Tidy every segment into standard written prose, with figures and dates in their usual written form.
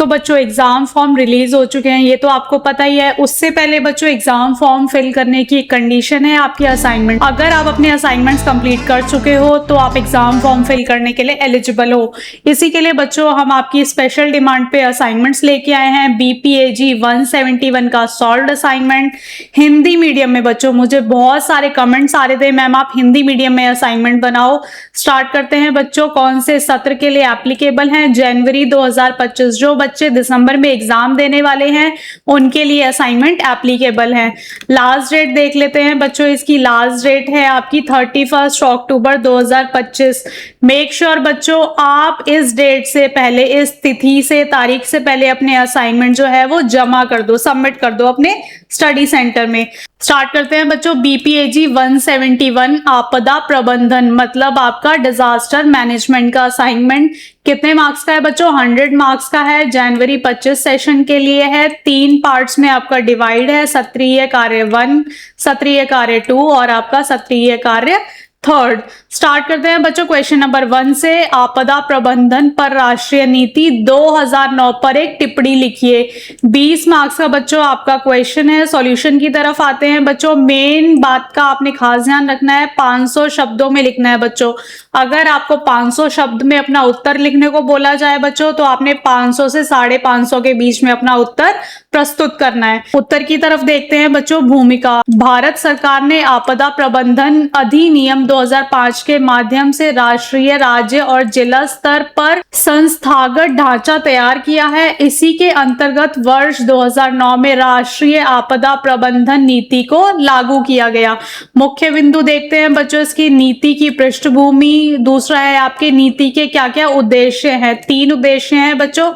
तो बच्चों exam form release हो चुके हैं, ये तो आपको पता ही है। उससे पहले बच्चों एग्जाम फॉर्म फिल करने की एक कंडीशन है आपकी असाइनमेंट। अगर आप अपने असाइनमेंट्स कंप्लीट कर चुके हो तो आप एग्जाम फॉर्म फिल करने के लिए एलिजिबल हो। इसी के लिए बच्चों हम आपकी स्पेशल डिमांड पे असाइनमेंट्स लेके आए हैं। BPAG 171 का सॉल्व्ड असाइनमेंट हिंदी मीडियम में। बच्चों मुझे बहुत सारे कमेंट्स आ रहे थे, मैम आप हिंदी मीडियम में असाइनमेंट बनाओ। स्टार्ट करते हैं बच्चों, कौन से सत्र के लिए एप्लीकेबल हैं। जनवरी 2025, जो बच्चे दिसंबर में एग्जाम देने वाले हैं उनके लिए असाइनमेंट एप्लीकेबल है। लास्ट डेट देख लेते हैं बच्चों, इसकी लास्ट डेट है आपकी 31 अक्टूबर 2025। मेक श्योर बच्चों आप इस डेट से पहले, इस तिथि से, तारीख से पहले अपने असाइनमेंट जो है वो जमा कर दो, सबमिट कर दो अपने स्टडी सेंटर में। स्टार्ट करते हैं बच्चों, BPAG 171 आपदा प्रबंधन मतलब आपका डिजास्टर मैनेजमेंट का असाइनमेंट कितने मार्क्स का है बच्चों? 100 मार्क्स का है। जनवरी 25 सेशन के लिए है। 3 पार्ट्स में आपका डिवाइड है, सत्रीय कार्य 1, सत्रीय कार्य 2 और आपका सत्रीय कार्य 3। स्टार्ट करते हैं बच्चों क्वेश्चन नंबर 1 से। आपदा प्रबंधन पर राष्ट्रीय नीति 2009 पर एक टिप्पणी लिखिए। 20 मार्क्स का बच्चों आपका क्वेश्चन है। सॉल्यूशन की तरफ आते हैं बच्चों। मेन बात का आपने खास ध्यान रखना है, 500 शब्दों में लिखना है बच्चों। अगर आपको 500 शब्द में अपना उत्तर लिखने को बोला जाए बच्चों तो आपने 500 से 550 के बीच में अपना उत्तर प्रस्तुत करना है। उत्तर की तरफ देखते हैं बच्चों। भूमिका, भारत सरकार ने आपदा प्रबंधन अधिनियम 2005 के माध्यम से राष्ट्रीय, राज्य और जिला स्तर पर संस्थागत ढांचा तैयार किया है। इसी के अंतर्गत वर्ष 2009 में राष्ट्रीय आपदा प्रबंधन नीति को लागू किया गया। मुख्य बिंदु देखते हैं बच्चों इसकी। नीति की पृष्ठभूमि, दूसरा है आपके नीति के क्या क्या उद्देश्य हैं। 3 उद्देश्य हैं बच्चों।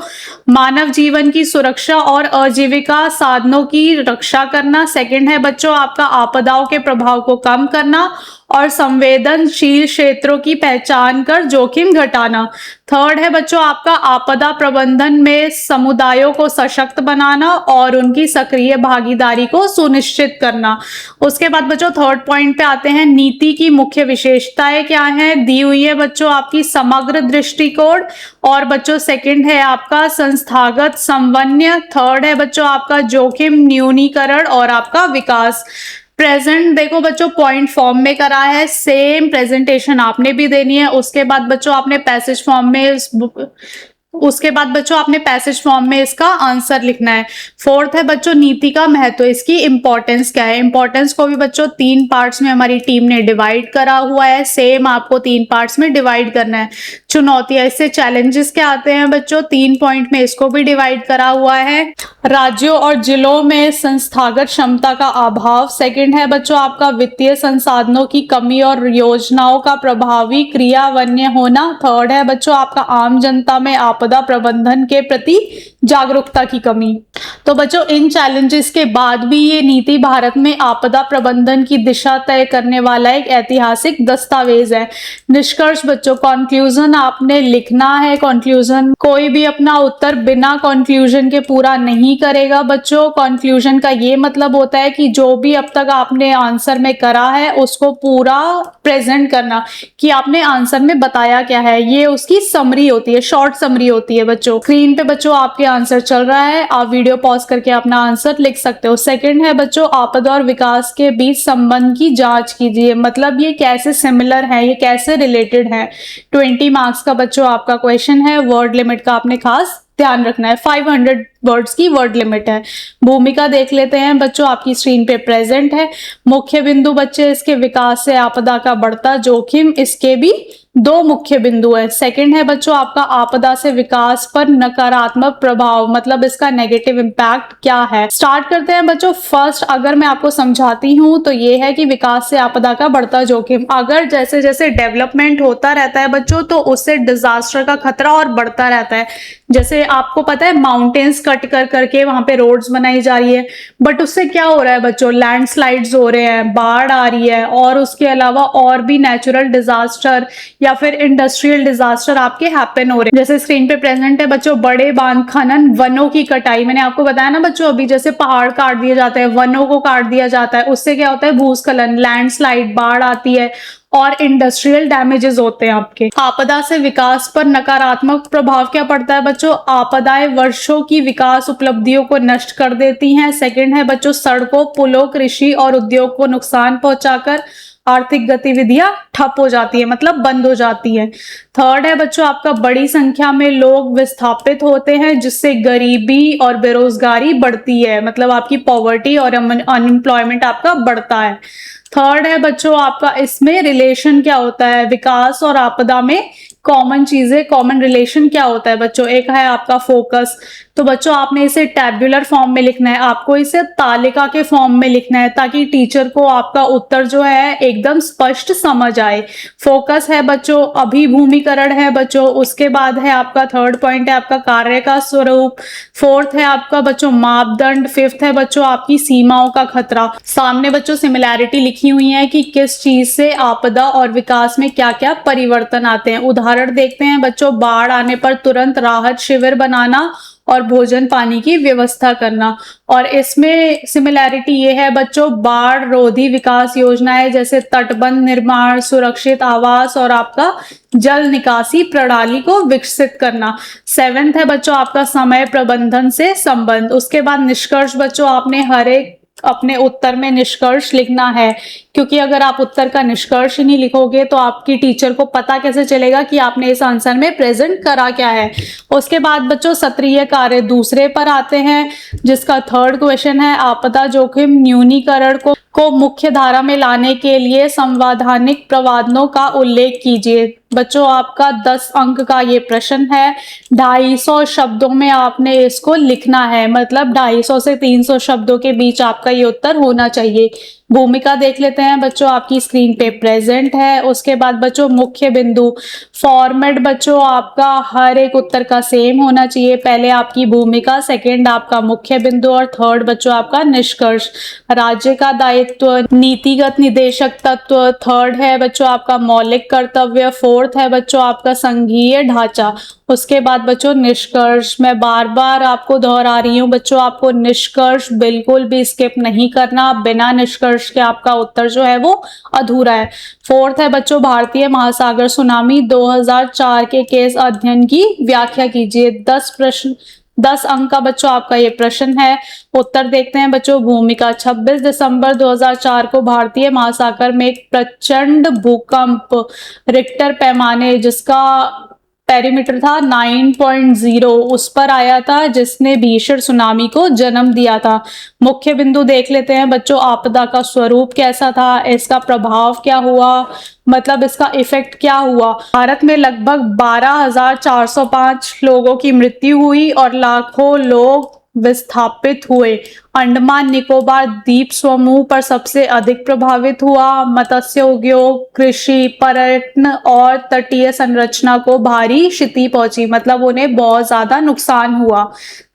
मानव जीवन की सुरक्षा और आजीविका साधनों की रक्षा करना। सेकंड है बच्चों आपका आपदाओं के प्रभाव को कम करना और संवेदनशील क्षेत्रों की पहचान कर जोखिम घटाना। थर्ड है बच्चों आपका आपदा प्रबंधन में समुदायों को सशक्त बनाना और उनकी सक्रिय भागीदारी को सुनिश्चित करना। उसके बाद बच्चों थर्ड पॉइंट पे आते हैं। नीति की मुख्य विशेषताएं क्या हैं, दी हुई है बच्चों आपकी समग्र दृष्टिकोण। और बच्चों सेकंड है आपका संस्थागत समन्वय। थर्ड है बच्चों आपका जोखिम न्यूनीकरण और आपका विकास। प्रेजेंट देखो बच्चों पॉइंट फॉर्म में करा है, सेम प्रेजेंटेशन आपने भी देनी है। उसके बाद बच्चों आपने पैसेज फॉर्म में इसका आंसर लिखना है। फोर्थ है बच्चों नीति का महत्व, इसकी इंपॉर्टेंस क्या है। इंपॉर्टेंस को भी बच्चों 3 पार्ट्स में हमारी टीम ने डिवाइड करा हुआ है। सेम आपको 3 पार्ट्स में डिवाइड करना है। चुनौतियां, इससे चैलेंजेस क्या आते हैं बच्चों, 3 पॉइंट में इसको भी डिवाइड करा हुआ है। राज्यों और जिलों में संस्थागत क्षमता का अभाव। सेकंड है बच्चों आपका वित्तीय संसाधनों की कमी और योजनाओं का प्रभावी क्रियान्वयन होना। थर्ड है बच्चों आपका आम जनता में आपदा प्रबंधन के प्रति जागरूकता की कमी। तो बच्चों इन चैलेंजेस के बाद भी ये नीति भारत में आपदा प्रबंधन की दिशा तय करने वाला एक ऐतिहासिक दस्तावेज है। निष्कर्ष बच्चों, कंक्लूजन आपने लिखना है। कंक्लूजन, कोई भी अपना उत्तर बिना कंक्लूजन के पूरा नहीं करेगा बच्चों। कंक्लूजन का ये मतलब होता है कि जो भी अब तक आपने आंसर में करा है उसको पूरा प्रेजेंट करना कि आपने आंसर में बताया क्या है। ये उसकी समरी होती है, शॉर्ट समरी होती है बच्चों। स्क्रीन पे बच्चों आपके आंसर चल रहा है, आप वीडियो पॉज करके अपना आंसर लिख सकते हो। सेकंड है बच्चों आपदा और विकास के बीच संबंध की जांच कीजिए, मतलब ये कैसे सिमिलर है, ये कैसे रिलेटेड है। 20 मार्क्स का बच्चों आपका क्वेश्चन है। वर्ड लिमिट का आपने खास ध्यान रखना है, 500 वर्ड्स की वर्ड लिमिट है। भूमिका देख लेते हैं बच्चों, आपकी स्क्रीन पे प्रेजेंट है। मुख्य बिंदु बच्चे इसके विकास से आपदा का बढ़ता जोखिम, इसके भी 2 मुख्य बिंदु है। सेकंड है बच्चों आपका आपदा से विकास पर नकारात्मक प्रभाव, मतलब इसका नेगेटिव इम्पैक्ट क्या है। स्टार्ट करते हैं बच्चों। फर्स्ट अगर मैं आपको समझाती हूं तो ये है कि विकास से आपदा का बढ़ता जोखिम, अगर जैसे जैसे डेवलपमेंट होता रहता है बच्चों तो उससे डिजास्टर का खतरा और बढ़ता रहता है। जैसे आपको पता है माउंटेन्स कट कर करके वहां पे रोड्स बनाई जा रही है, बट उससे क्या हो रहा है बच्चों, लैंडस्लाइड्स हो रहे हैं, बाढ़ आ रही है और उसके अलावा और भी नेचुरल डिजास्टर या फिर इंडस्ट्रियल डिजास्टर आपके हैपन हो रहे हैं। जैसे स्क्रीन पे प्रेजेंट है बच्चों बड़े बांध खनन, वनों की कटाई। मैंने आपको बताया ना बच्चों अभी जैसे पहाड़ काट दिए जाते हैं, वनों को काट दिया जाता है, उससे क्या होता है भूस्खलन, लैंडस्लाइड, बाढ़ आती है और इंडस्ट्रियल डैमेजेस होते हैं आपके। आपदा से विकास पर नकारात्मक प्रभाव क्या पड़ता है बच्चों? आपदाएं वर्षों की विकास उपलब्धियों को नष्ट कर देती हैं। सेकंड है बच्चों, सड़कों, पुलों, कृषि और उद्योग को नुकसान पहुंचाकर आर्थिक गतिविधियां ठप हो जाती है, मतलब बंद हो जाती है। थर्ड है बच्चों आपका, बड़ी संख्या में लोग विस्थापित होते हैं जिससे गरीबी और बेरोजगारी बढ़ती है, मतलब आपकी पॉवर्टी और अनएम्प्लॉयमेंट आपका बढ़ता है। थर्ड है बच्चों आपका, इसमें रिलेशन क्या होता है? विकास और आपदा में कॉमन चीजें, कॉमन रिलेशन क्या होता है बच्चों? एक है आपका फोकस, तो बच्चों आपने इसे टैब्यूलर फॉर्म में लिखना है, आपको इसे तालिका के फॉर्म में लिखना है ताकि टीचर को आपका उत्तर जो है एकदम स्पष्ट समझ आए। फोकस है बच्चों अभिभूमिकरण है बच्चों, उसके बाद है आपका थर्ड पॉइंट है आपका कार्य का स्वरूप, फोर्थ है आपका बच्चों मापदंड, फिफ्थ है बच्चों आपकी सीमाओं का खतरा। सामने बच्चों सिमिलैरिटी लिखी हुई है कि किस चीज से आपदा और विकास में क्या क्या परिवर्तन आते हैं। उदाहरण देखते हैं बच्चों, बाढ़ आने पर तुरंत राहत शिविर बनाना और भोजन पानी की व्यवस्था करना। और इसमें सिमिलैरिटी ये है बच्चों, बाढ़ रोधी विकास योजनाएं जैसे तटबंध निर्माण, सुरक्षित आवास और आपका जल निकासी प्रणाली को विकसित करना। सेवेंथ है बच्चों आपका समय प्रबंधन से संबंध। उसके बाद निष्कर्ष बच्चों, आपने हर एक अपने उत्तर में निष्कर्ष लिखना है, क्योंकि अगर आप उत्तर का निष्कर्ष ही नहीं लिखोगे तो आपकी टीचर को पता कैसे चलेगा कि आपने इस आंसर में प्रेजेंट करा क्या है। उसके बाद बच्चों सत्रीय कार्य दूसरे पर आते हैं, जिसका थर्ड क्वेश्चन है, आपदा जोखिम न्यूनीकरण को मुख्य धारा में लाने के लिए संवैधानिक प्रावधानों का उल्लेख कीजिए। बच्चों आपका 10 अंक का ये प्रश्न है, 250 शब्दों में आपने इसको लिखना है, मतलब 250 से 300 शब्दों के बीच आपका ये उत्तर होना चाहिए। भूमिका देख लेते हैं बच्चों, आपकी स्क्रीन पे प्रेजेंट है। उसके बाद बच्चों मुख्य बिंदु, फॉर्मेट बच्चों आपका हर एक उत्तर का सेम होना चाहिए। पहले आपकी भूमिका, सेकंड आपका मुख्य बिंदु और थर्ड बच्चों आपका निष्कर्ष। राज्य का दायित्व, नीतिगत निदेशक तत्व, थर्ड है बच्चों आपका मौलिक कर्तव्य, फोर्थ है बच्चों आपका संघीय ढांचा। उसके बाद बच्चों निष्कर्ष, मैं बार बार आपको दोहरा रही हूँ बच्चों, आपको निष्कर्ष बिल्कुल भी स्किप नहीं करना, बिना निष्कर्ष के आपका उत्तर जो है वो अधूरा है। फोर्थ है बच्चों भारतीय महासागर सुनामी 2004 के केस अध्ययन की व्याख्या कीजिए। 10 प्रश्न, 10 अंक का बच्चों आपका ये प्रश्न है। उत्तर देखते हैं बच्चों, भूमिका, 26 दिसंबर 2004 को भारतीय महासागर में एक प्रचंड भूकंप रिक्टर पैमाने, जिसका पेरीमीटर था 9.0, उस पर आया था, जिसने भीषण सुनामी को जन्म दिया था। मुख्य बिंदु देख लेते हैं बच्चों, आपदा का स्वरूप कैसा था, इसका प्रभाव क्या हुआ, मतलब इसका इफेक्ट क्या हुआ। भारत में लगभग 12,405 लोगों की मृत्यु हुई और लाखों लोग विस्थापित हुए। अंडमान निकोबार द्वीप समूह पर सबसे अधिक प्रभावित हुआ। मत्स्य उद्योग, कृषि, पर्यटन और तटीय संरचना को भारी क्षति पहुंची, मतलब उन्हें बहुत ज्यादा नुकसान हुआ।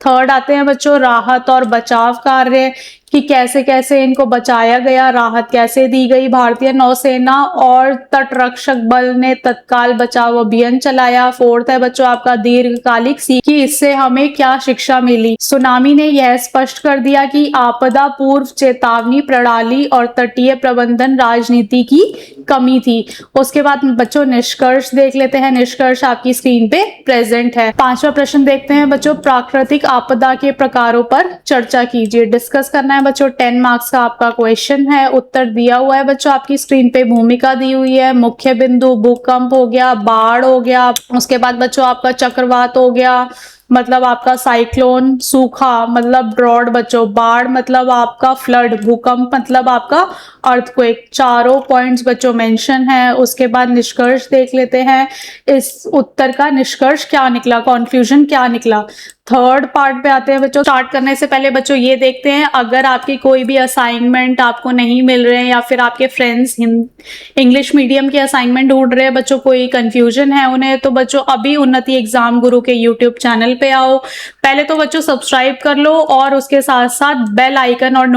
थर्ड आते हैं बच्चों राहत और बचाव कार्य, कि कैसे कैसे इनको बचाया गया, राहत कैसे दी गई। भारतीय नौसेना और तटरक्षक बल ने तत्काल बचाव अभियान चलाया। फोर्थ है बच्चों आपका दीर्घकालिक सीख, कि इससे हमें क्या शिक्षा मिली। सुनामी ने यह स्पष्ट कर दिया कि आपदा पूर्व चेतावनी प्रणाली और तटीय प्रबंधन राजनीति की कमी थी। उसके बाद बच्चों निष्कर्ष देख लेते हैं, निष्कर्ष आपकी स्क्रीन पे प्रेजेंट है। पांचवा प्रश्न देखते हैं बच्चों, प्राकृतिक आपदा के प्रकारों पर चर्चा कीजिए। डिस्कस करना है बच्चों, 10 मार्क्स का आपका क्वेश्चन है। उत्तर दिया हुआ है बच्चों आपकी स्क्रीन पे, भूमिका दी हुई है, मुख्य बिंदु भूकंप हो गया, बाढ़ हो गया। उसके बाद बच्चों आपका चक्रवात हो गया, मतलब आपका साइक्लोन, सूखा मतलब ड्रॉट बच्चों, बाढ़ मतलब आपका फ्लड, भूकंप मतलब आपका अर्थक्वेक। चारों पॉइंट्स बच्चों मेंशन है। उसके बाद निष्कर्ष देख लेते हैं, इस उत्तर का निष्कर्ष क्या निकला, कंक्लूजन क्या निकला। थर्ड पार्ट पे आते हैं बच्चों। स्टार्ट करने से पहले बच्चों ये देखते हैं, अगर आपकी कोई भी असाइनमेंट आपको नहीं मिल रहे हैं या फिर आपके फ्रेंड्स इंग्लिश मीडियम के असाइनमेंट ढूंढ रहे हैं बच्चों, कोई कंफ्यूजन है उन्हें, तो बच्चों अभी उन्नति एग्जाम गुरु के यूट्यूब चैनल पे आओ। पहले तो बच्चों सब्सक्राइब कर लो और उसके साथ साथ बेल आइकन और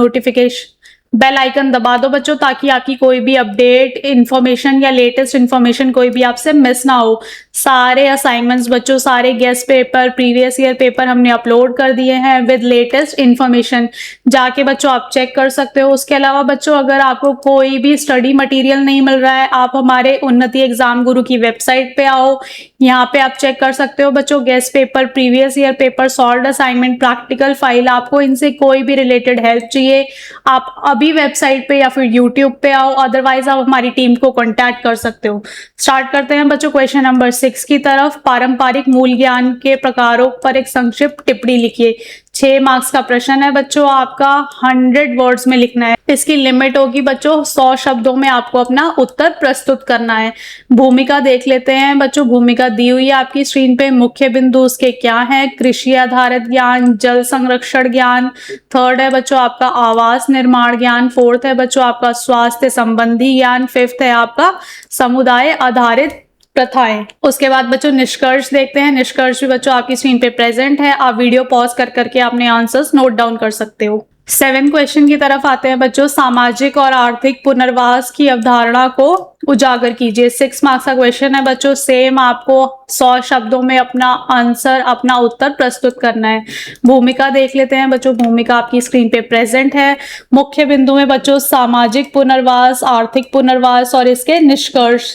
बेल आइकन दबा दो बच्चों, ताकि आपकी कोई भी अपडेट इन्फॉर्मेशन या लेटेस्ट इन्फॉर्मेशन कोई भी आपसे मिस ना हो। सारे असाइनमेंट्स बच्चों, सारे guest paper, previous year paper हमने अपलोड कर दिए हैं विद लेटेस्ट इन्फॉर्मेशन। जाके बच्चों आप चेक कर सकते हो। उसके अलावा बच्चों, अगर आपको कोई भी स्टडी मटेरियल नहीं मिल रहा है, आप हमारे उन्नति एग्जाम गुरु की वेबसाइट पे आओ, यहाँ पे आप चेक कर सकते हो बच्चों। Guest paper, previous year paper, solved assignment, practical file, आपको इनसे कोई भी रिलेटेड हेल्प चाहिए, आप अभी वेबसाइट पे या फिर यूट्यूब पे आओ, अदरवाइज आप हमारी टीम को कांटेक्ट कर सकते हो। स्टार्ट करते हैं बच्चों क्वेश्चन नंबर 6 की तरफ। पारंपरिक मूल ज्ञान के प्रकारों पर एक संक्षिप्त टिप्पणी लिखिए। 6 मार्क्स का प्रश्न है बच्चों, आपका 100 वर्ड्स में लिखना है। इसकी लिमिट होगी बच्चों 100 शब्दों में आपको अपना उत्तर प्रस्तुत करना है। भूमिका देख लेते हैं बच्चों। भूमिका दी हुई है आपकी स्क्रीन पे। मुख्य बिंदु उसके क्या है? कृषि आधारित ज्ञान, जल संरक्षण ज्ञान। थर्ड है बच्चों आपका आवास निर्माण ज्ञान। फोर्थ है बच्चों आपका स्वास्थ्य संबंधी ज्ञान। फिफ्थ है आपका समुदाय आधारित प्रथाएं। उसके बाद बच्चों निष्कर्ष देखते हैं। निष्कर्ष भी बच्चों आपकी स्क्रीन पे प्रेजेंट है। आप वीडियो पॉज कर करके अपने आंसर्स नोट डाउन कर सकते हो। 7 क्वेश्चन की तरफ आते हैं बच्चों। सामाजिक और आर्थिक पुनर्वास की अवधारणा को उजागर कीजिए। 6 मार्क्स का क्वेश्चन है बच्चों। सेम आपको 100 शब्दों में अपना आंसर, अपना उत्तर प्रस्तुत करना है। भूमिका देख लेते हैं बच्चों। भूमिका आपकी स्क्रीन पे प्रेजेंट है। मुख्य बिंदु में बच्चों सामाजिक पुनर्वास, आर्थिक पुनर्वास और इसके निष्कर्ष,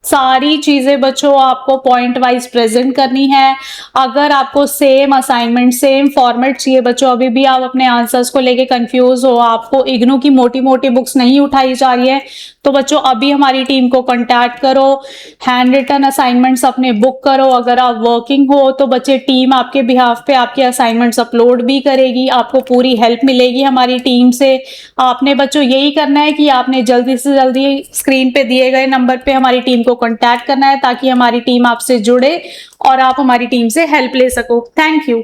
सारी चीजें बच्चों आपको पॉइंट वाइज प्रेजेंट करनी है। अगर आपको सेम असाइनमेंट, सेम फॉर्मेट चाहिए बच्चों, अभी भी आप अपने आंसर्स को लेके कंफ्यूज हो, आपको इग्नू की मोटी मोटी बुक्स नहीं उठाई जा रही है, तो बच्चों अभी हमारी टीम को कांटेक्ट करो। हैंड रिटन असाइनमेंट्स अपने बुक करो। अगर आप वर्किंग हो तो बच्चे टीम आपके बिहाफ पे आपके असाइनमेंट्स अपलोड भी करेगी। आपको पूरी हेल्प मिलेगी हमारी टीम से। आपने बच्चों यही करना है कि आपने जल्दी से जल्दी स्क्रीन पे दिए गए नंबर पे हमारी टीम को कांटेक्ट करना है, ताकि हमारी टीम आपसे जुड़े और आप हमारी टीम से हेल्प ले सको। Thank you.